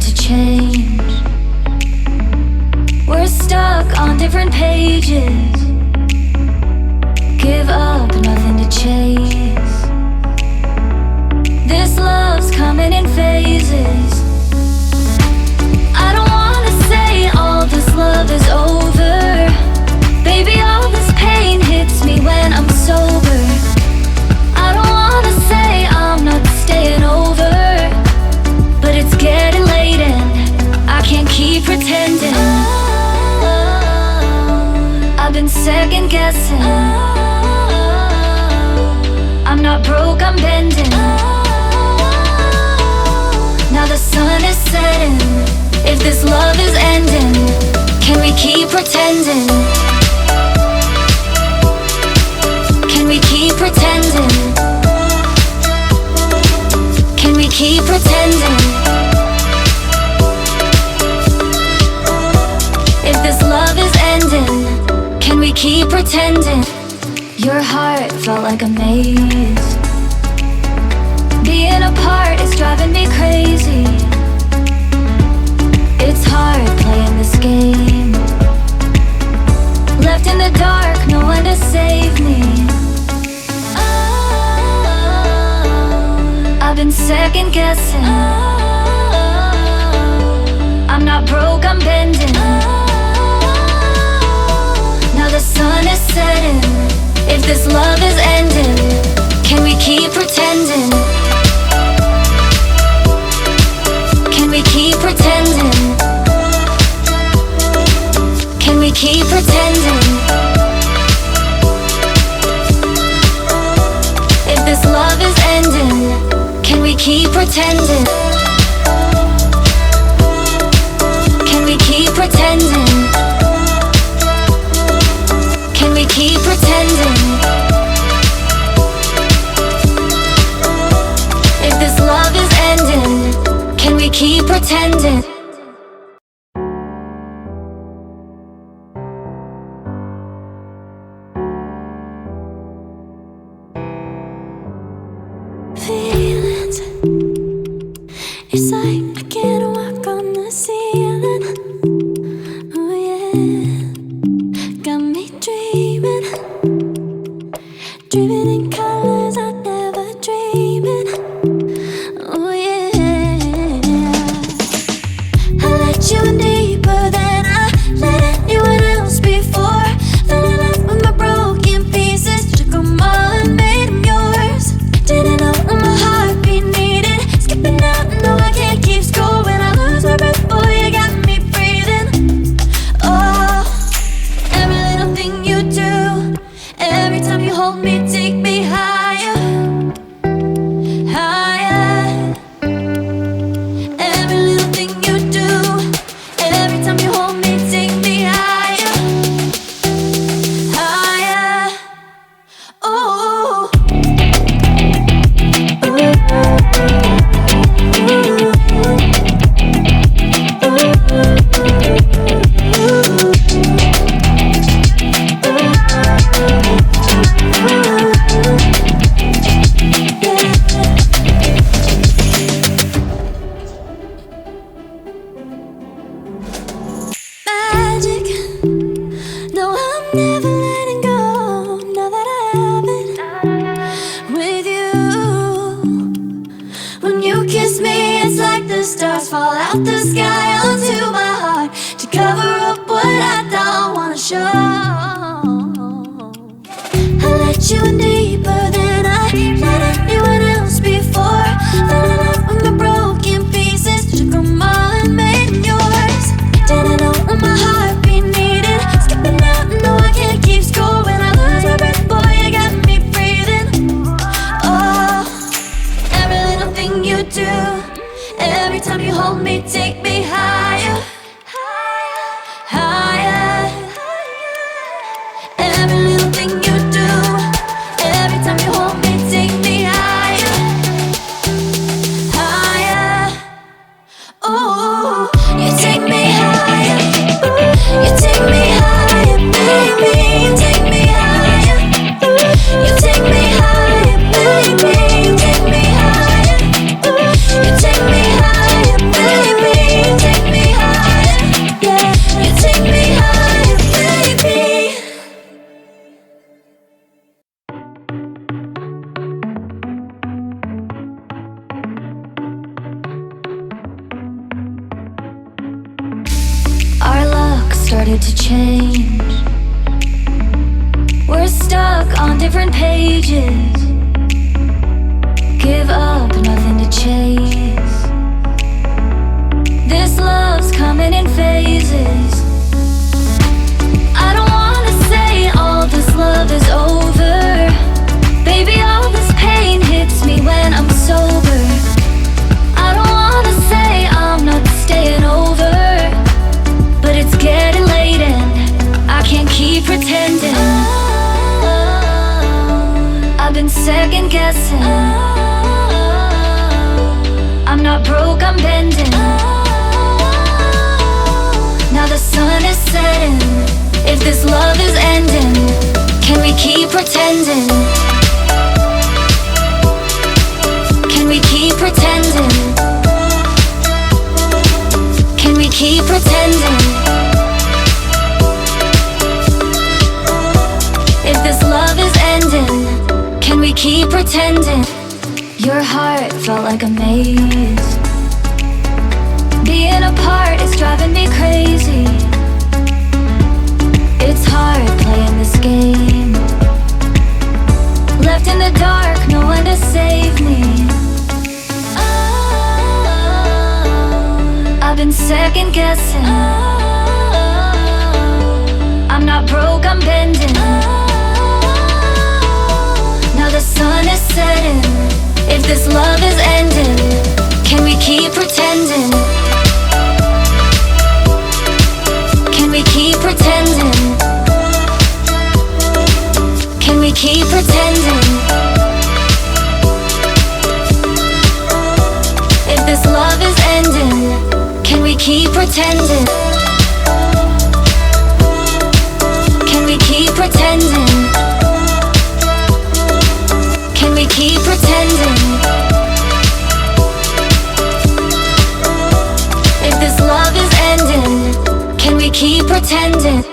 to change. We're stuck on different pages. Give up, nothing to chase. This love's coming in phases. I don't wanna say all this love is over. Baby, all this pain hits me when I'm sober. I don't wanna say I'm not staying over, but it's getting late and I can't keep pretending. I've been second guessing. I'm not broke, I'm bending. Now the sun is setting. If this love is ending, can we keep pretending? Can we keep pretending? Can we keep pretending? If this love is ending, can we keep pretending? Your heart felt like a maze. Being apart is driving me crazy. It's hard playing this game. Left in the dark, no one to save me. I've been second guessing. I'm not broke, I'm bending. Now the sun is setting. If this love is ending, can we keep pretending? Can we keep pretending? Can we keep pretending? If this love is ending, can we keep pretending? Can we keep pretending? Can we keep pretending? If this love is ending, can we keep pretending? Feelings, it's like I can't walk on the ceiling. Oh yeah, got me dreaming, dreaming in colors I never dreamed in. Oh yeah, I let you in deeper than I let anyone else before. Fell in love with my broken pieces, took them all and made them yours. Didn't know what my heartbeat needed, skipping out, no I can't keep score. When I lose my breath, boy, you got me breathing. Oh, every little thing you do, every time you hold me, take me higher, higher. Every little thing you do, every time you hold me, take me higher, higher. Oh, magic. No, I'm never letting go. Now that I have it with you. When you kiss me, it's like the stars fall out the sky onto my heart to cover up what I don't wanna show. I let you in deeper than I let anyone else before. Fell in love with my broken pieces, took them all and made them yours. Didn't know what my heartbeat needed, skipping out, no I can't keep score. When I lose my breath, boy, you got me breathing. Oh, every little thing you do, every time you hold me, take me higher, higher. Every little thing you do, every time started to change. We're stuck on different pages. Give up, nothing to chase. This love's coming in phases. I don't wanna say all this love is over. Baby, all this pain hits me when I'm sober. I don't wanna say I'm not staying over, but it's getting late and I can't keep pretending. I've been second guessing. I'm not broke, I'm bending. Now the sun is setting. If this love is ending, can we keep pretending? Can we keep pretending? Can we keep pretending? If this love is ending, can we keep pretending? Your heart felt like a maze. Being apart is driving me crazy. It's hard playing this game. Left in the dark, no one to save me. I've been second guessing. I'm not broke, I'm bending. Now the sun is setting. If this love is ending, can we keep pretending? Can we keep pretending? Can we keep pretending? If this love is ending, can we keep pretending? Can we keep pretending? Can we keep pretending? If this love is ending, can we keep pretending?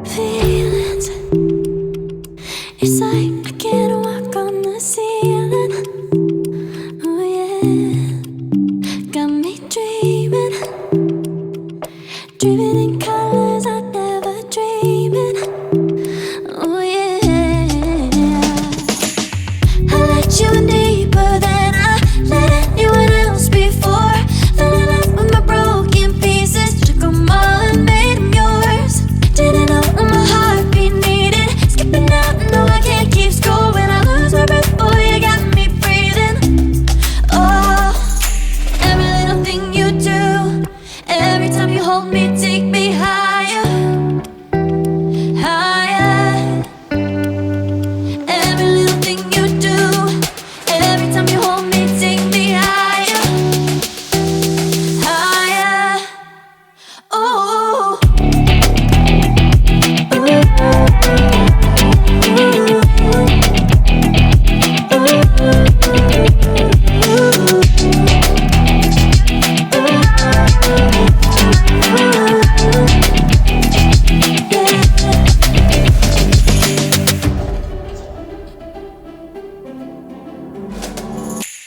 Feelings, it's like I can't walk on the ceiling. Oh yeah, got me dreaming, dreaming in colors I never dreamed in. Oh yeah, I let you in deeper than I let anyone else before. Fell in love with my broken pieces, took them all and made them yours. Didn't know what my heartbeat needed, skipping out, no I can't keep score. When I lose my breath, boy, you got me breathing. Oh, every little thing you do, every time you hold me, take me higher, higher. Every little thing you do, every time you hold me, take me higher, higher. Oh,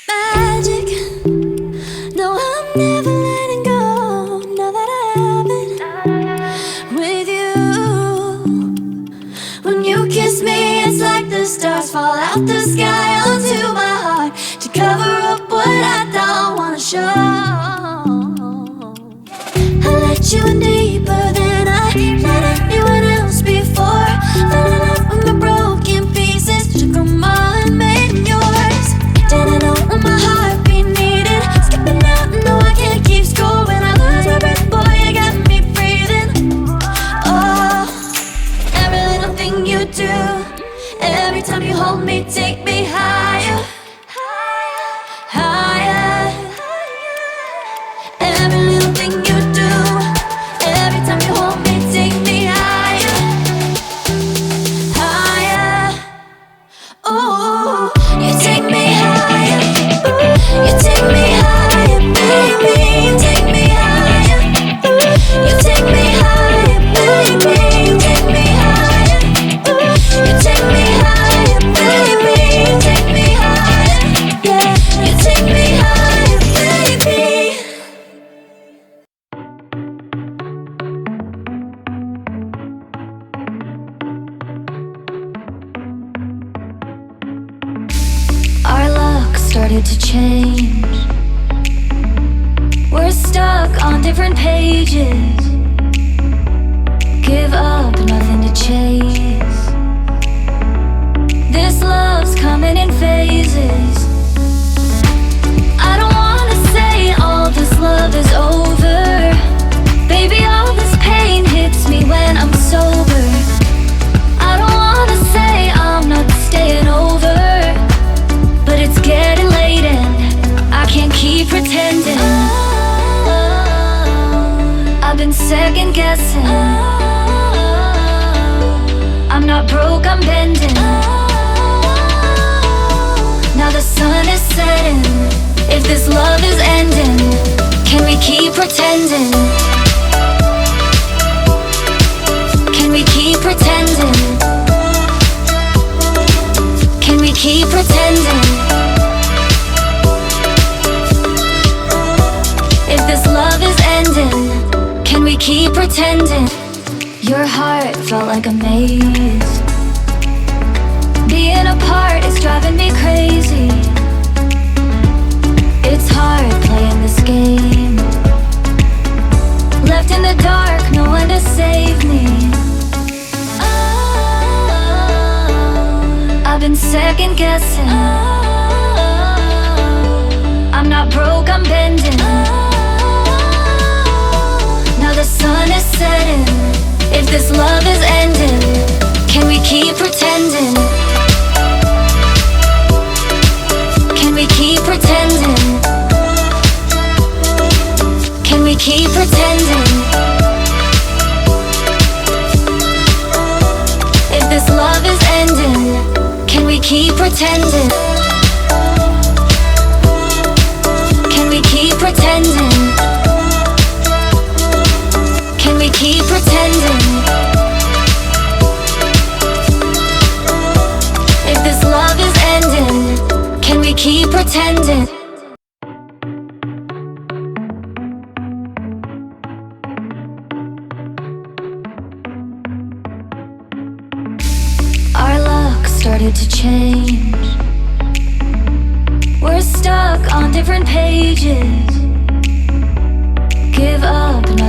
magic. No, I'm never letting go. Now that I have it with you. When you kiss me, it's like the stars fall out the sky onto my heart to cover up what I don't wanna show. I let you in deeper than I let anyone else before. Fell in love with my broken pieces, took them all and made them yours. Didn't know what my heartbeat needed, skipping out, no I can't keep score. When I lose my breath, boy, you got me breathing. Oh, every little thing you do, every time you hold me, take me higher, higher. Every little thing you do, every time you hold me, take me higher, higher. Oh, you take me higher, you take me higher, baby, you take me higher, you take me higher, baby, you take me higher, you take me higher, baby. started to change. We're stuck on different pages. Give up, nothing to chase. This love's coming in phases. I don't wanna say all this love is over. Baby, all this pain hits me when I'm sober. I don't wanna say I'm not staying over, but it's getting late and I can't keep pretending. I've been second guessing. I'm not broke, I'm bending. Now the sun is setting. If this love is ending, can we keep pretending? Can we keep pretending? Can we keep pretending? If this love is ending, can we keep pretending? Your heart felt like a maze. Being apart is driving me crazy. It's hard playing this game. Left in the dark, no one to save me. I've been second guessing. I'm not broke, I'm bending. Now the sun is setting. If this love is ending, can we keep pretending? Can we keep pretending? Can we keep pretending? If this love is ending, can we keep pretending? Can we keep pretending? Can we keep pretending? If this love is ending, can we keep pretending? Our luck started to change. We're stuck on different pages. Give up, nothing.